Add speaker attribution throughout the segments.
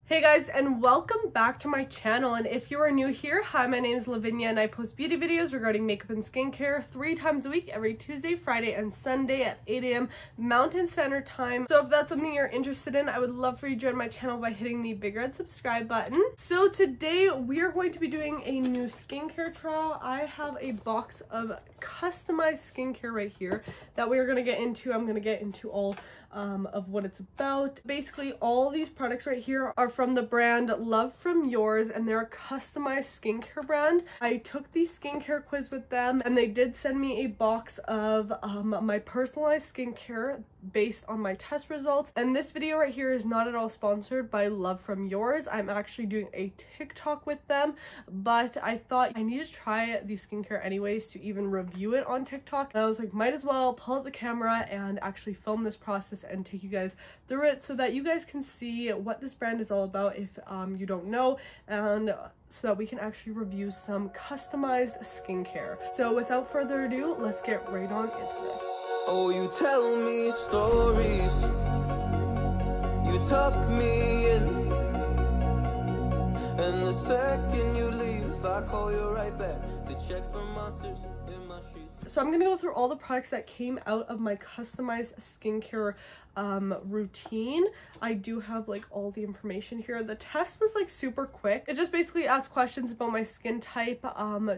Speaker 1: Hey guys, and welcome back to my channel. And if you are new here, hi, my name is Lavinia and I post beauty videos regarding makeup and skincare 3 times a week, every Tuesday, Friday, and Sunday at 8 a.m. Mountain Standard Time. So if that's something you're interested in, I would love for you to join my channel by hitting the big red subscribe button. So today we are going to be doing a new skincare trial. I have a box of customized skincare right here that we are going to get into. I'm going to get into all of what it's about. Basically, all these products right here are from the brand Love From Yours, and they're a customized skincare brand. I took the skincare quiz with them, and they did send me a box of my personalized skincare based on my test results. And this video right here is not at all sponsored by Love From Yours. I'm actually doing a TikTok with them, but I thought I need to try the skincare anyways to even review it on TikTok. And I was like, might as well pull out the camera and actually film this process and take you guys through it so that you guys can see what this brand is all about if you don't know, and so that we can actually review some customized skincare. So without further ado, let's get right on into this.
Speaker 2: Oh, you tell me stories, you tuck me in, and the second you leave, I call you right back to check for monsters in my sheets.
Speaker 1: So I'm gonna go through all the products that came out of my customized skincare routine. I do have like all the information here. The test was like super quick. It just basically asked questions about my skin type,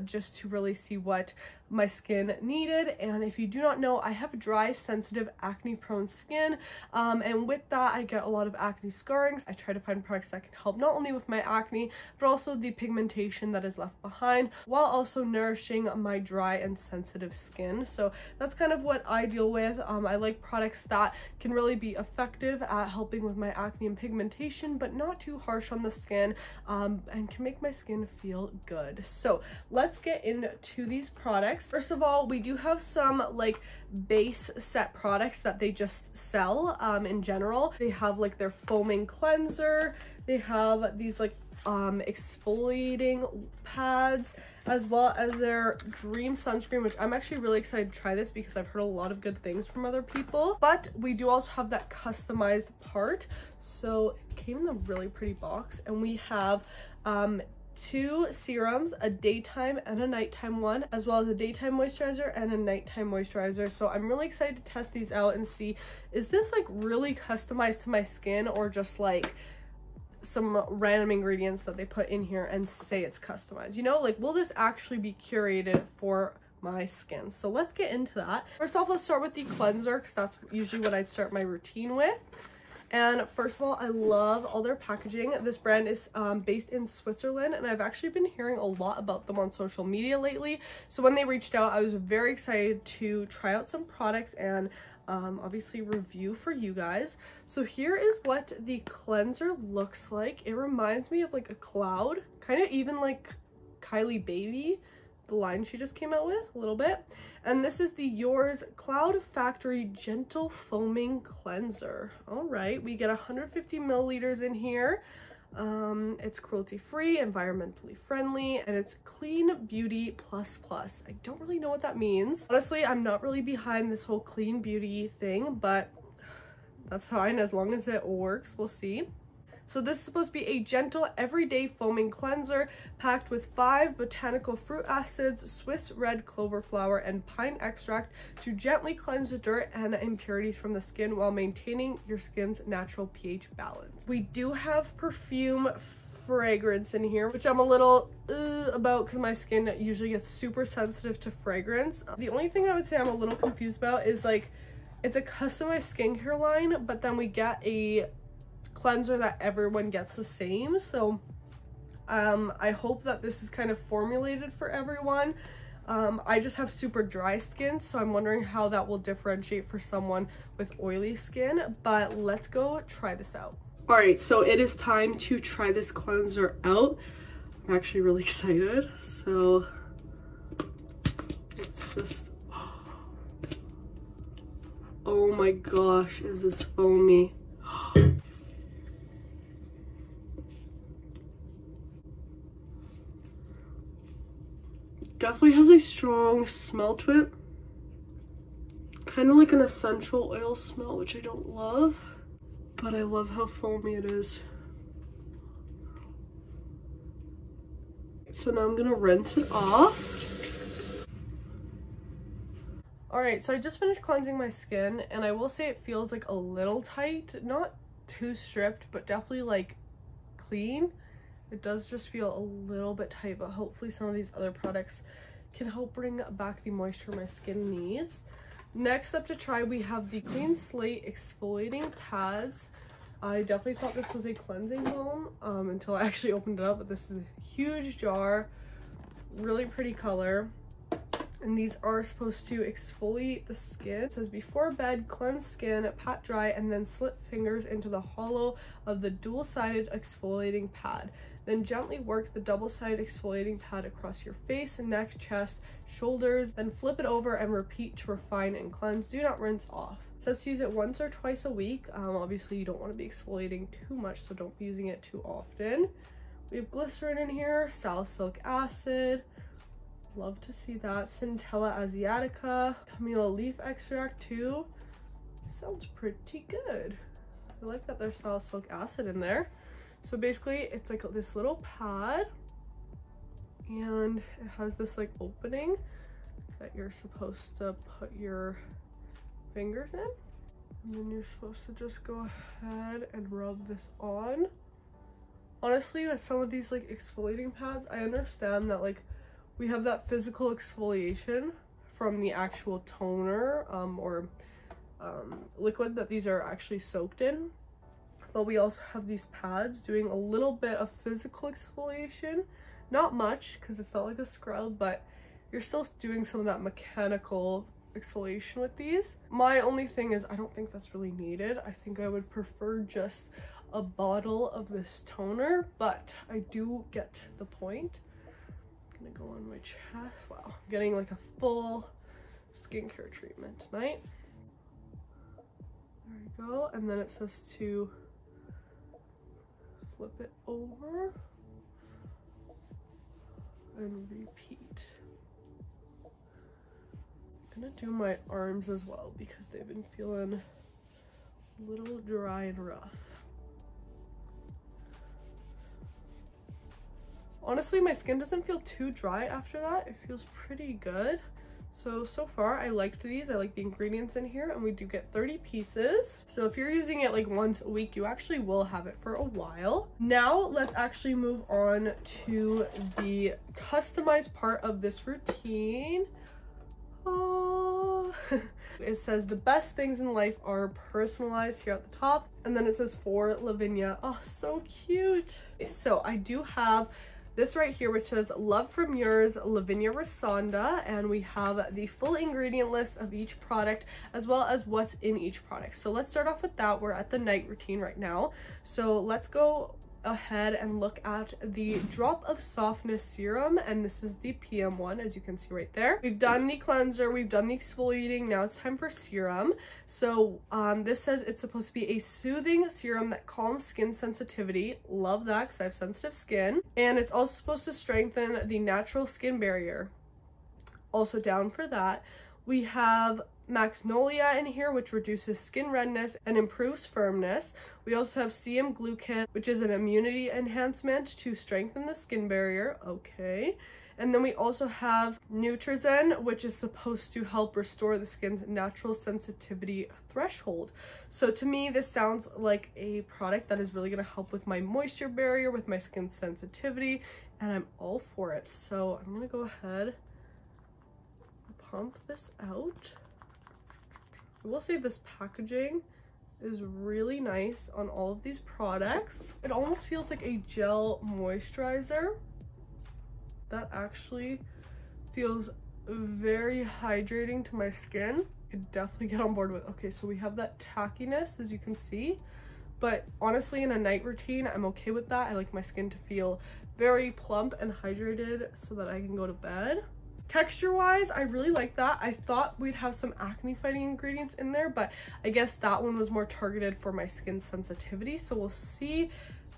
Speaker 1: just to really see what my skin needed. And if you do not know, I have dry, sensitive, acne prone skin, and with that I get a lot of acne scarring. I try to find products that can help not only with my acne but also the pigmentation that is left behind, while also nourishing my dry and sensitive skin. So that's kind of what I deal with. I like products that can really be effective at helping with my acne and pigmentation, but not too harsh on the skin, and can make my skin feel good. So let's get into these products. First of all, we do have some like base set products that they just sell in general. They have like their foaming cleanser, they have these like exfoliating pads, as well as their Dream Sunscreen, which I'm actually really excited to try this because I've heard a lot of good things from other people. But we do also have that customized part. So it came in a really pretty box, and we have 2 serums, a daytime and a nighttime one, as well as a daytime moisturizer and a nighttime moisturizer. So I'm really excited to test these out and see, is this like really customized to my skin, or just like some random ingredients that they put in here and say it's customized, you know, like will this actually be curated for my skin? So let's get into that. First off, let's start with the cleanser, because that's usually what I'd start my routine with. And first of all, I love all their packaging. This brand is based in Switzerland, and I've actually been hearing a lot about them on social media lately. So when they reached out, I was very excited to try out some products and obviously review for you guys. So here is what the cleanser looks like. It reminds me of like a cloud, kind of even like Kylie Baby, the line she just came out with a little bit. And this is the Yours Cloud Factory Gentle Foaming Cleanser. All right, we get 150 milliliters in here. It's cruelty-free, environmentally friendly, and it's clean beauty plus. I don't really know what that means. Honestly, I'm not really behind this whole clean beauty thing, but that's fine as long as it works. We'll see. So this is supposed to be a gentle, everyday foaming cleanser packed with 5 botanical fruit acids, Swiss red clover flower, and pine extract to gently cleanse the dirt and impurities from the skin while maintaining your skin's natural pH balance. We do have perfume fragrance in here, which I'm a little about because my skin usually gets super sensitive to fragrance. The only thing I would say I'm a little confused about is like, it's a customized skincare line, but then we get a cleanser that everyone gets the same. So I hope that this is kind of formulated for everyone. I just have super dry skin, so I'm wondering how that will differentiate for someone with oily skin. But let's go try this out. All right, so it is time to try this cleanser out. I'm actually really excited. So it's just, oh my gosh, is this foamy. Definitely has a strong smell to it, kind of like an essential oil smell, which I don't love, but I love how foamy it is. So now I'm gonna rinse it off. Alright, so I just finished cleansing my skin, and I will say it feels like a little tight. Not too stripped, but definitely like clean. It does just feel a little bit tight, but hopefully some of these other products can help bring back the moisture my skin needs. Next up to try, we have the Clean Slate Exfoliating Pads. I definitely thought this was a cleansing foam until I actually opened it up, but this is a huge jar, really pretty color. And these are supposed to exfoliate the skin. It says before bed, cleanse skin, pat dry, and then slip fingers into the hollow of the dual-sided exfoliating pad. Then gently work the double-sided exfoliating pad across your face, neck, chest, shoulders, then flip it over and repeat to refine and cleanse. Do not rinse off. It says to use it once or twice a week. Obviously you don't want to be exfoliating too much, so don't be using it too often. We have glycerin in here, salicylic acid, love to see that, Centella asiatica, camellia leaf extract too. Sounds pretty good. I like that there's salicylic acid in there. So basically it's like this little pad, and it has this like opening that you're supposed to put your fingers in, and then you're supposed to just go ahead and rub this on. Honestly, with some of these like exfoliating pads, I understand that like we have that physical exfoliation from the actual toner or liquid that these are actually soaked in, but we also have these pads doing a little bit of physical exfoliation. Not much, because it's not like a scrub, but you're still doing some of that mechanical exfoliation with these. My only thing is I don't think that's really needed. I think I would prefer just a bottle of this toner, but I do get the point. I'm gonna go on my chest. Wow, I'm getting like a full skincare treatment tonight. There we go. And then it says to flip it over and repeat. I'm gonna do my arms as well because they've been feeling a little dry and rough. Honestly, my skin doesn't feel too dry after that. It feels pretty good. So far I liked these. I like the ingredients in here, and we do get 30 pieces. So if you're using it like once a week, you actually will have it for a while. Now let's actually move on to the customized part of this routine. Oh. It says the best things in life are personalized here at the top, and then it says for Lavinia. Oh, so cute. So I do have this right here, which says love from yours, Lavinia Rasonda, and we have the full ingredient list of each product as well as what's in each product. So let's start off with that. We're at the night routine right now, so let's go ahead and look at the Drop of Softness serum, and this is the PM one, as you can see right there. We've done the cleanser, we've done the exfoliating, now it's time for serum. So this says it's supposed to be a soothing serum that calms skin sensitivity. Love that because I have sensitive skin. And it's also supposed to strengthen the natural skin barrier. Also down for that. We have Magnolia in here, which reduces skin redness and improves firmness. We also have CM Glue, which is an immunity enhancement to strengthen the skin barrier. Okay. And then we also have Nutrizen, which is supposed to help restore the skin's natural sensitivity threshold. So to me, this sounds like a product that is really going to help with my moisture barrier, with my skin sensitivity, and I'm all for it. So I'm going to go ahead and pump this out. I will say this packaging is really nice on all of these products. It almost feels like a gel moisturizer that actually feels very hydrating to my skin. I could definitely get on board with. Okay, so we have that tackiness, as you can see, but honestly in a night routine I'm okay with that. I like my skin to feel very plump and hydrated so that I can go to bed. Texture wise, I really like that. I thought we'd have some acne fighting ingredients in there, but I guess that one was more targeted for my skin sensitivity, so we'll see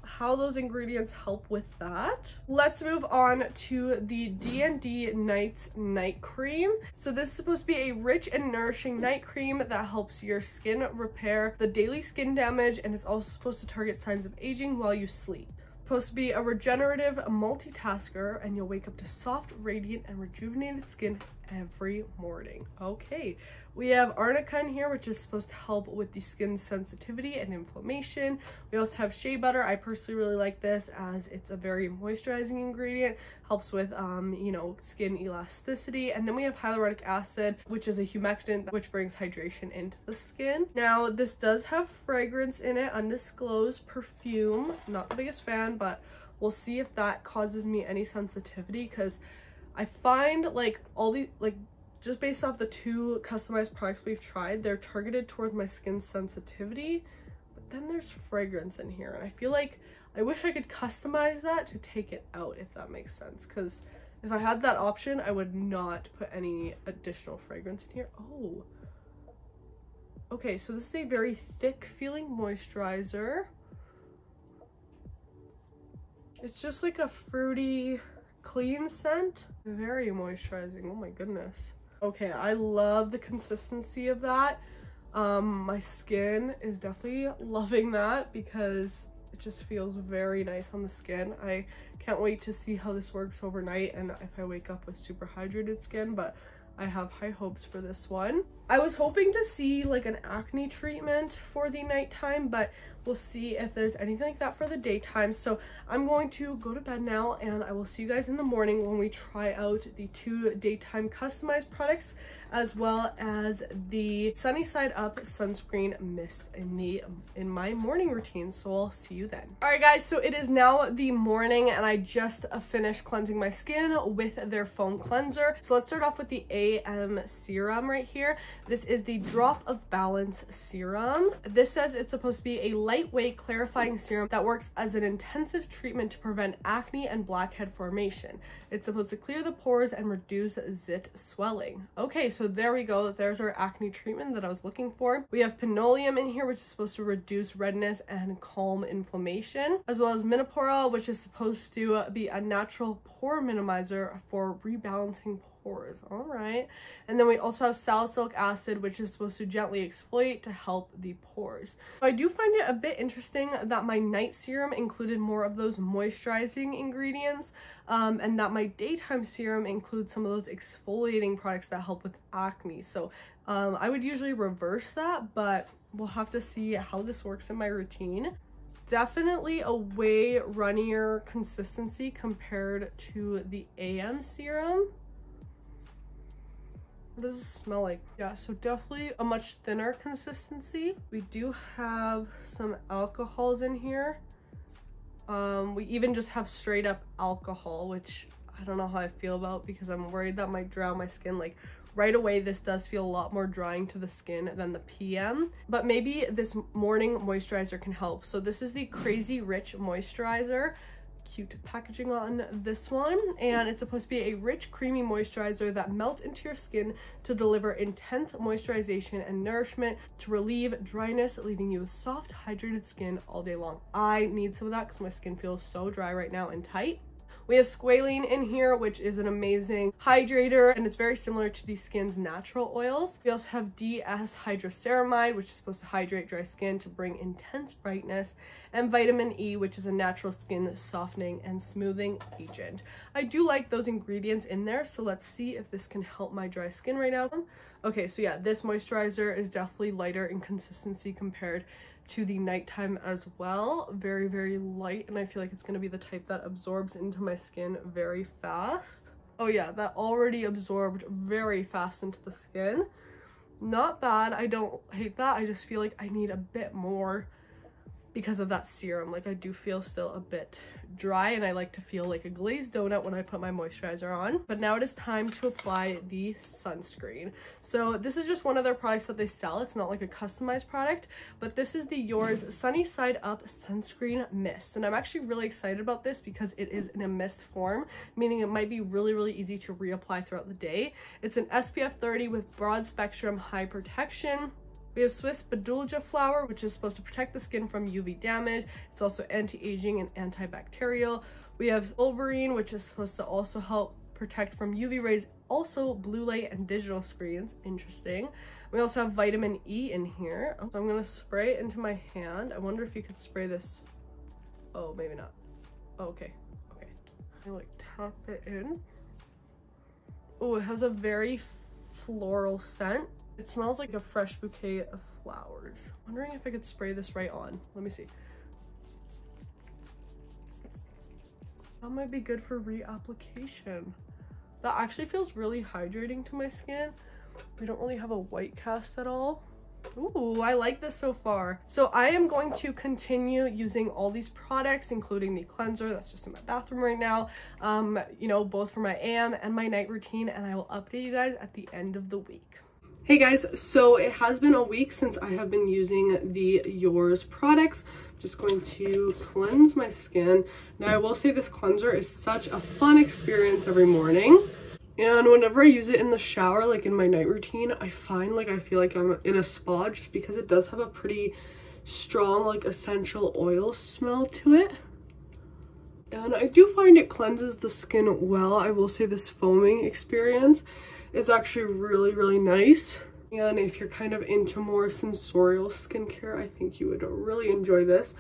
Speaker 1: how those ingredients help with that. Let's move on to the D&D Nights Night Cream. So this is supposed to be a rich and nourishing night cream that helps your skin repair the daily skin damage, and it's also supposed to target signs of aging while you sleep. supposed to be a regenerative multitasker, and you'll wake up to soft, radiant, and rejuvenated skin every morning. Okay, we have arnica in here, which is supposed to help with the skin sensitivity and inflammation. We also have shea butter. I personally really like this as it's a very moisturizing ingredient, helps with you know, skin elasticity. And then we have hyaluronic acid, which is a humectant which brings hydration into the skin. Now this does have fragrance in it, undisclosed perfume. Not the biggest fan, but we'll see if that causes me any sensitivity, because I find like all the, like, just based off the 2 customized products we've tried, they're targeted towards my skin sensitivity, but then there's fragrance in here, and I feel like I wish I could customize that to take it out, if that makes sense, because if I had that option, I would not put any additional fragrance in here. Oh, okay, so this is a very thick feeling moisturizer. It's just like a fruity, clean scent. Very moisturizing. Oh my goodness. Okay, I love the consistency of that. My skin is definitely loving that because it just feels very nice on the skin. I can't wait to see how this works overnight and if I wake up with super hydrated skin, but I have high hopes for this one. I was hoping to see like an acne treatment for the nighttime, but we'll see if there's anything like that for the daytime. So I'm going to go to bed now, and I will see you guys in the morning when we try out the 2 daytime customized products, as well as the Sunny Side Up sunscreen mist in my morning routine. So I'll see you then. All right guys, so it is now the morning and I just finished cleansing my skin with their foam cleanser. So let's start off with the AM serum right here. This is the Drop of Balance serum. This says it's supposed to be a lightweight clarifying serum that works as an intensive treatment to prevent acne and blackhead formation. It's supposed to clear the pores and reduce zit swelling. Okay, so there we go. There's our acne treatment that I was looking for. We have pinoleum in here, which is supposed to reduce redness and calm inflammation, as well as minoporol, which is supposed to be a natural pore minimizer for rebalancing pores. All right, and then we also have salicylic acid, which is supposed to gently exfoliate to help the pores. So I do find it a bit interesting that my night serum included more of those moisturizing ingredients, and that my daytime serum includes some of those exfoliating products that help with acne. So I would usually reverse that, but we'll have to see how this works in my routine. Definitely a way runnier consistency compared to the AM serum. What does it smell like? Yeah, so definitely a much thinner consistency. We do have some alcohols in here. We even just have straight up alcohol, which I don't know how I feel about because I'm worried that might drown my skin. Like right away, this does feel a lot more drying to the skin than the PM, but maybe this morning moisturizer can help. So this is the Crazy Rich Moisturizer. Cute packaging on this one, and it's supposed to be a rich, creamy moisturizer that melts into your skin to deliver intense moisturization and nourishment to relieve dryness, leaving you with soft, hydrated skin all day long. I need some of that because my skin feels so dry right now and tight. We have squalene in here, which is an amazing hydrator, and it's very similar to the skin's natural oils. We also have DS hydroceramide, which is supposed to hydrate dry skin to bring intense brightness, and vitamin E, which is a natural skin softening and smoothing agent. I do like those ingredients in there, so let's see if this can help my dry skin right now. Okay, so yeah, this moisturizer is definitely lighter in consistency compared to the nighttime as well. Very, very light, and I feel like it's going to be the type that absorbs into my skin very fast. Oh yeah, that already absorbed very fast into the skin. Not bad. I don't hate that. I just feel like I need a bit more because of that serum. Like I do feel still a bit dry, and I like to feel like a glazed donut when I put my moisturizer on. But now it is time to apply the sunscreen. So this is just one of their products that they sell. It's not like a customized product, but this is the Yours Sunny Side Up Sunscreen Mist, and I'm actually really excited about this because it is in a mist form, meaning it might be really easy to reapply throughout the day. It's an SPF 30 with broad spectrum high protection. We have Swiss Bedulja flower, which is supposed to protect the skin from UV damage. It's also anti-aging and antibacterial. We have Olberine, which is supposed to also help protect from UV rays, also blue light and digital screens. Interesting. We also have vitamin E in here. So I'm going to spray it into my hand. I wonder if you could spray this. Oh, maybe not. Oh, okay. Okay. I like tap it in. Oh, it has a very floral scent. It smells like a fresh bouquet of flowers. Wondering if I could spray this right on. Let me see. That might be good for reapplication. That actually feels really hydrating to my skin. We don't really have a white cast at all. Ooh, I like this so far. So I am going to continue using all these products, including the cleanser that's just in my bathroom right now, you know, both for my AM and my night routine, and I will update you guys at the end of the week. Hey guys, so it has been a week since I have been using the Yours products. I'm just going to cleanse my skin. Now I will say this cleanser is such a fun experience every morning. And whenever I use it in the shower, like in my night routine, I find like I feel like I'm in a spa just because it does have a pretty strong like essential oil smell to it. And I do find it cleanses the skin well. I will say this foaming experience is actually really nice. And if you're kind of into more sensorial skincare, I think you would really enjoy this.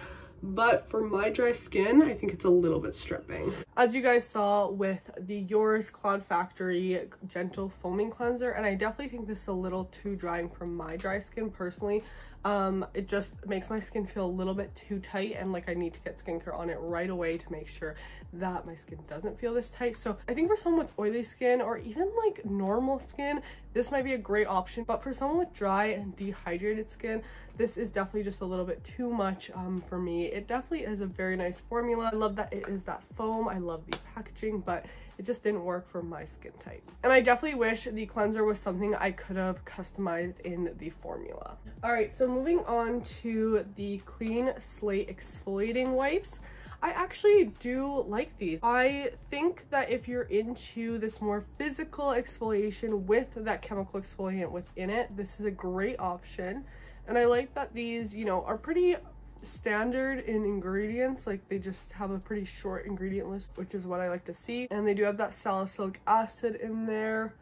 Speaker 1: But for my dry skin, I think it's a little bit stripping. As you guys saw with the Yours Cloud Factory Gentle Foaming Cleanser, and I definitely think this is a little too drying for my dry skin personally. It just makes my skin feel a little bit too tight, and like I need to get skincare on it right away to make sure that my skin doesn't feel this tight. So I think for someone with oily skin or even like normal skin, this might be a great option. But for someone with dry and dehydrated skin, this is definitely just a little bit too much for me. It definitely is a very nice formula. I love that it is that foam. I love the packaging, but it just didn't work for my skin type. And I definitely wish the cleanser was something I could have customized in the formula. All right, so moving on to the Clean Slate Exfoliating Wipes. I actually do like these. I think that if you're into this more physical exfoliation with that chemical exfoliant within it, this is a great option. And I like that these, you know, are pretty standard in ingredients. Like they just have a pretty short ingredient list, which is what I like to see. And they do have that salicylic acid in there.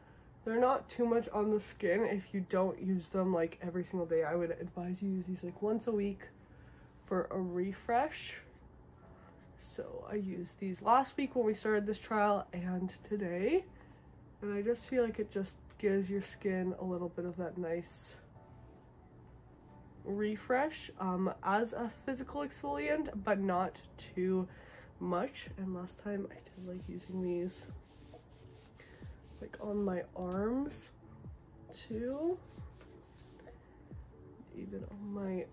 Speaker 1: They're not too much on the skin if you don't use them like every single day. I would advise you use these like once a week for a refresh. So I used these last week when we started this trial and today, and I just feel like it just gives your skin a little bit of that nice refresh as a physical exfoliant, but not too much. And last time I did like using these like on my arms too, even on my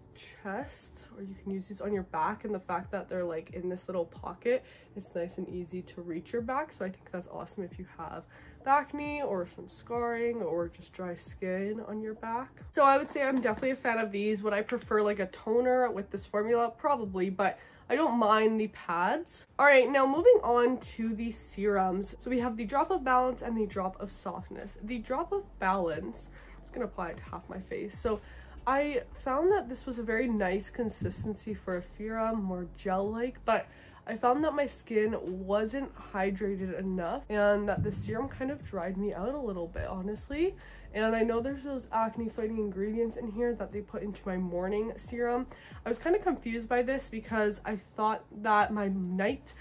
Speaker 1: chest, or you can use these on your back. And the fact that they're like in this little pocket, it's nice and easy to reach your back. So I think that's awesome if you have acne or some scarring or just dry skin on your back. So I would say I'm definitely a fan of these. Would I prefer like a toner with this formula? Probably, but I don't mind the pads. All right, now moving on to the serums. So we have the Drop of Balance and the Drop of Softness. The Drop of Balance, I'm just gonna apply it to half my face. So I found that this was a very nice consistency for a serum, more gel-like, but I found that my skin wasn't hydrated enough and that the serum kind of dried me out a little bit, honestly. And I know there's those acne fighting ingredients in here that they put into my morning serum. I was kind of confused by this because I thought that my night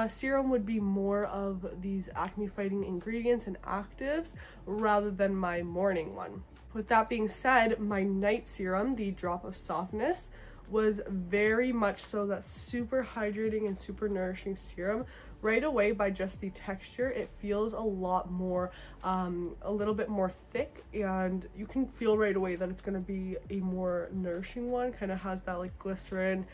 Speaker 1: serum would be more of these acne fighting ingredients and actives rather than my morning one. With that being said, my night serum, the Drop of Softness, was very much so that super hydrating and super nourishing serum. Right away, by just the texture, it feels a lot more, a little bit more thick, and you can feel right away that it's going to be a more nourishing one. Kind of has that like glycerin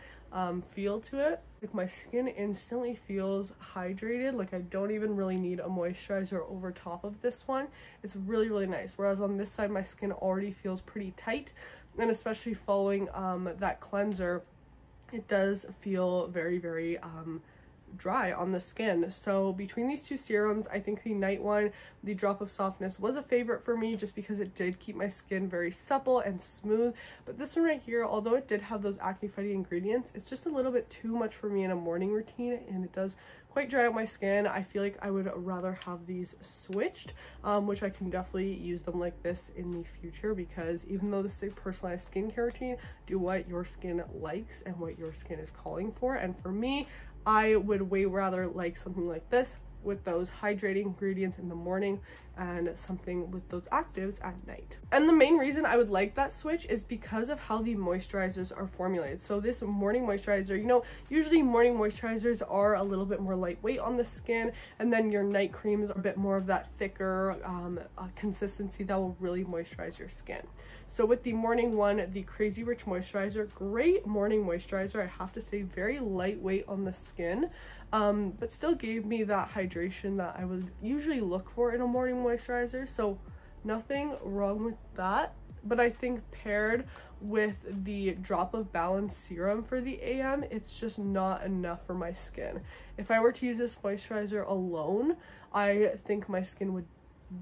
Speaker 1: feel to it. Like my skin instantly feels hydrated. Like I don't even really need a moisturizer over top of this one. It's really nice. Whereas on this side, my skin already feels pretty tight, and especially following that cleanser, it does feel very dry on the skin. So between these two serums, I think the night one, the Drop of Softness, was a favorite for me just because it did keep my skin very supple and smooth. But this one right here, although it did have those acne fighting ingredients, it's just a little bit too much for me in a morning routine, and it does quite dry out my skin. I feel like I would rather have these switched, which I can definitely use them like this in the future, because even though this is a personalized skincare routine, do what your skin likes and what your skin is calling for. And for me, I would way rather like something like this with those hydrating ingredients in the morning and something with those actives at night. And the main reason I would like that switch is because of how the moisturizers are formulated. So this morning moisturizer, you know, usually morning moisturizers are a little bit more lightweight on the skin, and then your night creams are a bit more of that thicker consistency that will really moisturize your skin. So with the morning one, the Crazy Rich Moisturizer, great morning moisturizer. I have to say, very lightweight on the skin, but still gave me that hydration that I would usually look for in a morning moisturizer. So nothing wrong with that. But I think paired with the Drop of Balance serum for the AM, it's just not enough for my skin. If I were to use this moisturizer alone, I think my skin would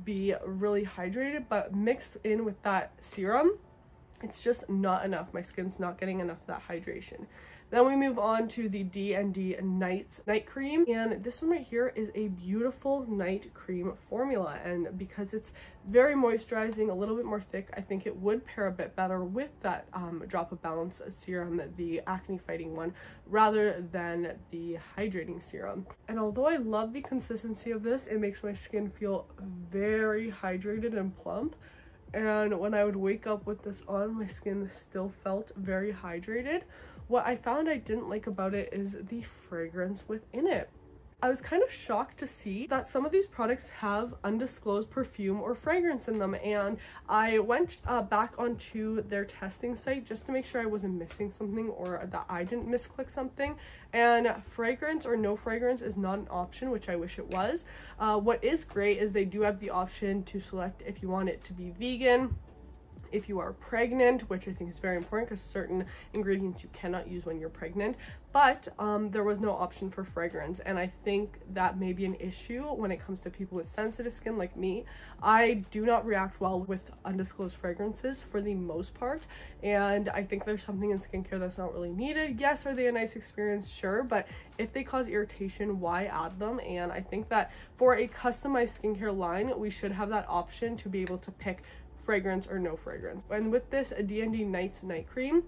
Speaker 1: be really hydrated, but mixed in with that serum, it's just not enough. My skin's not getting enough of that hydration. Then we move on to the D&D Nights Night Cream, and this one right here is a beautiful night cream formula, and because it's very moisturizing, a little bit more thick, I think it would pair a bit better with that Drop of Balance serum, the acne fighting one, rather than the hydrating serum. And although I love the consistency of this, it makes my skin feel very hydrated and plump. And when I would wake up with this on, my skin still felt very hydrated. What I found I didn't like about it is the fragrance within it. I was kind of shocked to see that some of these products have undisclosed perfume or fragrance in them, and I went back onto their testing site just to make sure I wasn't missing something or that I didn't misclick something, and fragrance or no fragrance is not an option, which I wish it was. What is great is they do have the option to select if you want it to be vegan, if you are pregnant, which I think is very important because certain ingredients you cannot use when you're pregnant, but there was no option for fragrance, and I think that may be an issue when it comes to people with sensitive skin like me. I do not react well with undisclosed fragrances for the most part, and I think there's something in skincare that's not really needed. Yes, are they a nice experience? Sure, but if they cause irritation, why add them? And I think that for a customized skincare line, we should have that option to be able to pick fragrance or no fragrance. And with this D&D Nights Night Cream,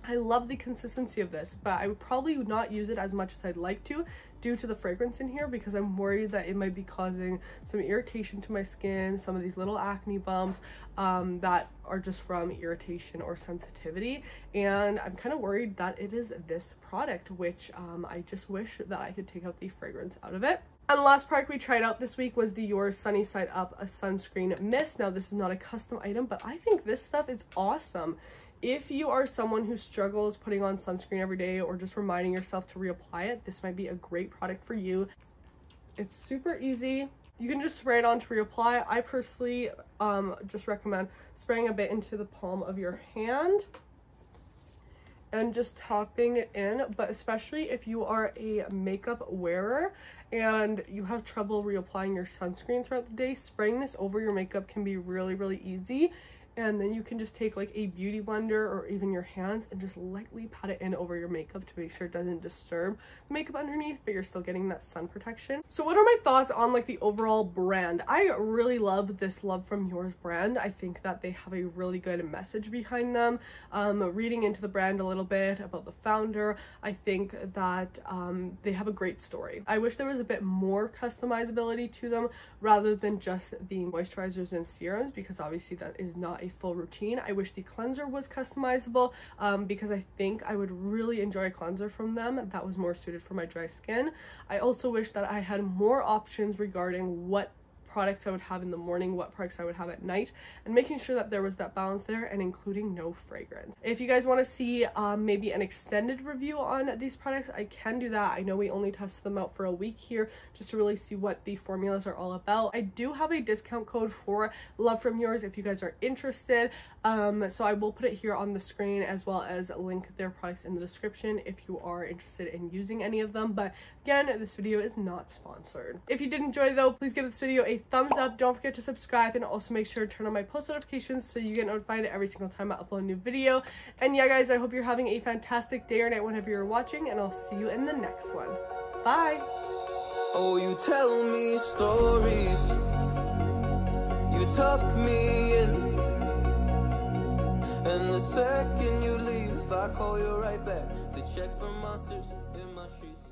Speaker 1: I love the consistency of this, but I would probably not use it as much as I'd like to due to the fragrance in here, because I'm worried that it might be causing some irritation to my skin, some of these little acne bumps that are just from irritation or sensitivity, and I'm kind of worried that it is this product, which I just wish that I could take out the fragrance out of it. And the last product we tried out this week was the Yours Sunny Side Up a Sunscreen Mist. Now, this is not a custom item, but I think this stuff is awesome. If you are someone who struggles putting on sunscreen every day or just reminding yourself to reapply it, this might be a great product for you. It's super easy. You can just spray it on to reapply. I personally just recommend spraying a bit into the palm of your hand and just tapping it in, but especially if you are a makeup wearer and you have trouble reapplying your sunscreen throughout the day, spraying this over your makeup can be really easy. And then you can just take like a beauty blender or even your hands and just lightly pat it in over your makeup to make sure it doesn't disturb the makeup underneath, but you're still getting that sun protection. So what are my thoughts on like the overall brand? I really love this Love From Yours brand. I think that they have a really good message behind them. Reading into the brand a little bit about the founder, I think that they have a great story. I wish there was a bit more customizability to them rather than just the moisturizers and serums, because obviously that is not a full routine. I wish the cleanser was customizable because I think I would really enjoy a cleanser from them that was more suited for my dry skin. I also wish that I had more options regarding what products I would have in the morning, what products I would have at night, and making sure that there was that balance there, and including no fragrance. If you guys want to see maybe an extended review on these products, I can do that. I know we only tested them out for a week here just to really see what the formulas are all about. I do have a discount code for Love From Yours if you guys are interested, so I will put it here on the screen, as well as link their products in the description if you are interested in using any of them. But again, this video is not sponsored. If you did enjoy though, please give this video a thumbs up. Don't forget to subscribe, and also make sure to turn on my post notifications so you get notified every single time I upload a new video. And yeah guys, I hope you're having a fantastic day or night whenever you're watching, and I'll see you in the next one. Bye.
Speaker 2: Oh, you tell me stories, you tuck me in, and the second you leave I call you right back to check for monsters in my sheets.